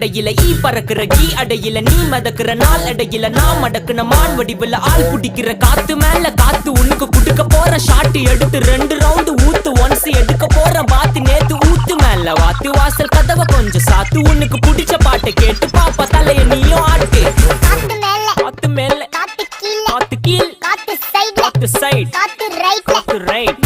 அடையில ஈ பறக்குற ஈ அடையில நீ மதக்குற நாள் அடையில நான் மடக்குன மான் வடிவுல ஆள் புடிக்கிற காத்து மேல காத்து உனக்கு குடுக்க போற ஷாட்டு எடுத்து 2 ரவுண்டு ஊத்து ஒன்ஸ் எடுக்க போற பாத்து நேத்து ஊத்து மேல வாத்து வாசல் கதவை கொஞ்சம் சாத்து உனக்கு பிடிச்ச பாட்டை கேட்டு பாப்பா தலைய நீயும் ஆட்டு காத்து மேல காத்து கீழ காத்து சைடு காத்து ரைட்